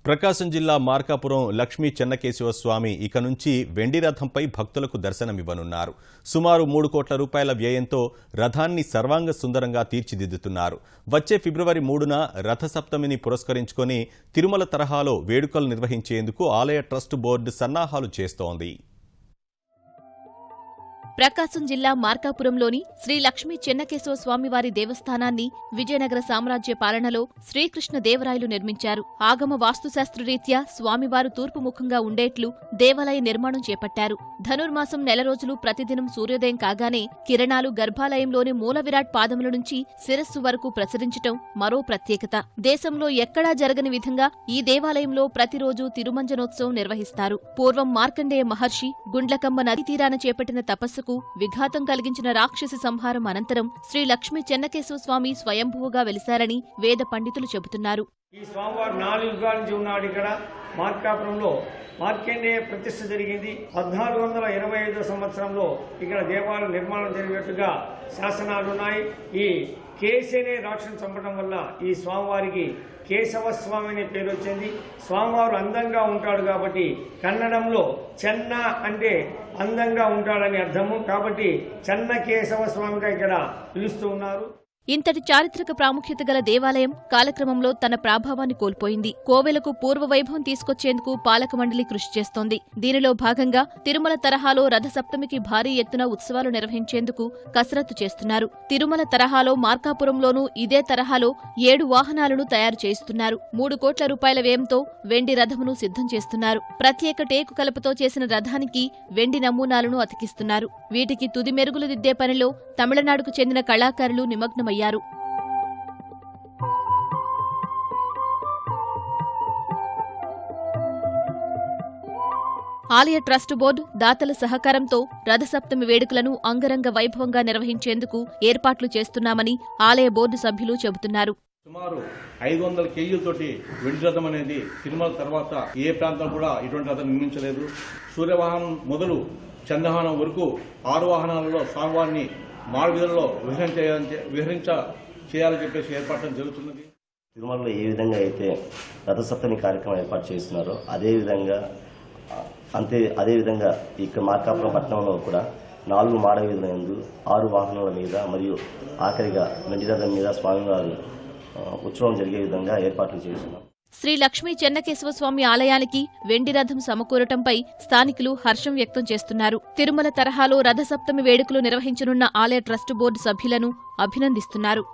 ప్రకాశం జిల్లా మార్కాపురం లక్ష్మీ చెన్నకేశవ స్వామి ఇక నుంచి వెండి రథంపై భక్తులకు దర్శనమివ్వనున్నారు. సుమారు 3 కోట్ల రూపాయల వ్యయంతో రథాన్ని సర్వాంగ సుందరంగా తీర్చిదిద్దుతున్నారు. వచ్చే ఫిబ్రవరి 3న రథసప్తమిని పురస్కరించుకొని తిరుమల తరహాలో వేడుకలు నిర్వహించేందుకు ఆలయ ట్రస్ట్ బోర్డు సన్నాహాలు చేస్తోంది. ప్రకాశం జిల్లా మార్కాపురంలోని శ్రీ లక్ష్మీ చెన్నకేశవ స్వామివారి దేవస్థానాన్ని విజయనగర సామ్రాజ్య పాలనలో శ్రీకృష్ణ దేవరాయలు నిర్మించారు. ఆగమ వాస్తుశాస్త్రరీత్యా స్వామివారు తూర్పు ముఖంగా ఉండేట్లు దేవాలయ నిర్మాణం చేపట్టారు. ధనుర్మాసం నెల రోజులు ప్రతిదినం సూర్యోదయం కాగానే కిరణాలు గర్భాలయంలోని మూల విరాట్ పాదముల నుంచి శిరస్సు వరకు ప్రసరించటం మరో ప్రత్యేకత. దేశంలో ఎక్కడా జరగని విధంగా ఈ దేవాలయంలో ప్రతిరోజు తిరుమంజనోత్సవం నిర్వహిస్తారు. పూర్వం మార్కండేయ మహర్షి గుండ్లకమ్మ నదీ తీరాన చేపట్టిన తపస్సుకు విఘాతం కలిగించిన రాక్షసి సంహారం అనంతరం శ్రీ లక్ష్మీ చెన్నకేశవ స్వామి స్వయంభువుగా వెలిశారని వేద పండితులు చెబుతున్నారు. ఈ స్వామివారు 4 యుగాల నుంచి ఉన్నాడు. ఇక్కడ మార్కాపురంలో మార్కండేయ ప్రతిష్ఠ జరిగింది. 1425 సంవత్సరంలో ఇక్కడ దేవాలయ నిర్మాణం జరిగినట్టుగా శాసనాలున్నాయి. ఈ కేశి అనే రాక్షసుని చంపడం వల్ల ఈ స్వామివారికి కేశవ స్వామి అనే పేరు వచ్చింది. స్వామివారు అందంగా ఉంటాడు కాబట్టి కన్నడంలో చెన్న అంటే అందంగా ఉంటాడని అర్థము. కాబట్టి చెన్న కేశవ స్వామిగా ఇక్కడ పిలుస్తూ ఉన్నారు. ఇంతటి చారిత్రక ప్రాముఖ్యత గల దేవాలయం కాలక్రమంలో తన ప్రాభావాన్ని కోల్పోయింది. కోవెలకు పూర్వ వైభవం తీసుకొచ్చేందుకు పాలక మండలి కృషి చేస్తోంది. దీనిలో భాగంగా తిరుమల తరహాలో రథసప్తమికి భారీ ఎత్తున ఉత్సవాలు నిర్వహించేందుకు కసరత్తు చేస్తున్నారు. తిరుమల తరహాలో మార్కాపురంలోనూ ఇదే తరహాలో 7 వాహనాలను తయారు చేయిస్తున్నారు. 3 కోట్ల రూపాయల వ్యయంతో వెండి రథమును సిద్ధం చేస్తున్నారు. ప్రత్యేక టేకు కలపతో చేసిన రథానికి వెండి నమూనాలను అతికిస్తున్నారు. వీటికి తుది మెరుగులు దిద్దే పనిలో తమిళనాడుకు చెందిన కళాకారులు నిమగ్నమయ్యారు. ఆలయ ట్రస్ట్ బోర్డు దాతల సహకారంతో రథసప్తమి వేడుకలను అంగరంగ వైభవంగా నిర్వహించేందుకు ఏర్పాట్లు చేస్తున్నామని ఆలయ బోర్డు సభ్యులు చెబుతున్నారు. సుమారు 500 కేజీలతోటి వెండి రథం అనేది తిరుమల తర్వాత ఏ ప్రాంతం కూడా ఇటువంటి రథం నిర్మించలేదు. సూర్యవాహనం మొదలు చంద్రవాహనం వరకు 6 వాహనాలలో స్వామివారిని మార్గంలో చేయాలని చెప్పేసి ఏర్పాటు జరుగుతున్నది. తిరుమలలో ఏ విధంగా అయితే రథసప్తమి కార్యక్రమం ఏర్పాటు చేస్తున్నారో అదేవిధంగా ఇక్కడ మార్కాపురం పట్టణంలో కూడా 4 మాడవీధుల యందు 6 వాహనాల మీద మరియు ఆఖరిగా వెండి రథం మీద స్వామివారు ఉత్సవం జరిగే విధంగా ఏర్పాట్లు చేస్తున్నాం. శ్రీ లక్ష్మీ చెన్నకేశవ స్వామి ఆలయానికి వెండి రథం సమకూరటంపై స్థానికులు హర్షం వ్యక్తం చేస్తున్నారు. తిరుమల తరహాలో రథసప్తమి వేడుకలు నిర్వహించనున్న ఆలయ ట్రస్ట్ బోర్డు సభ్యులను అభినందిస్తున్నారు.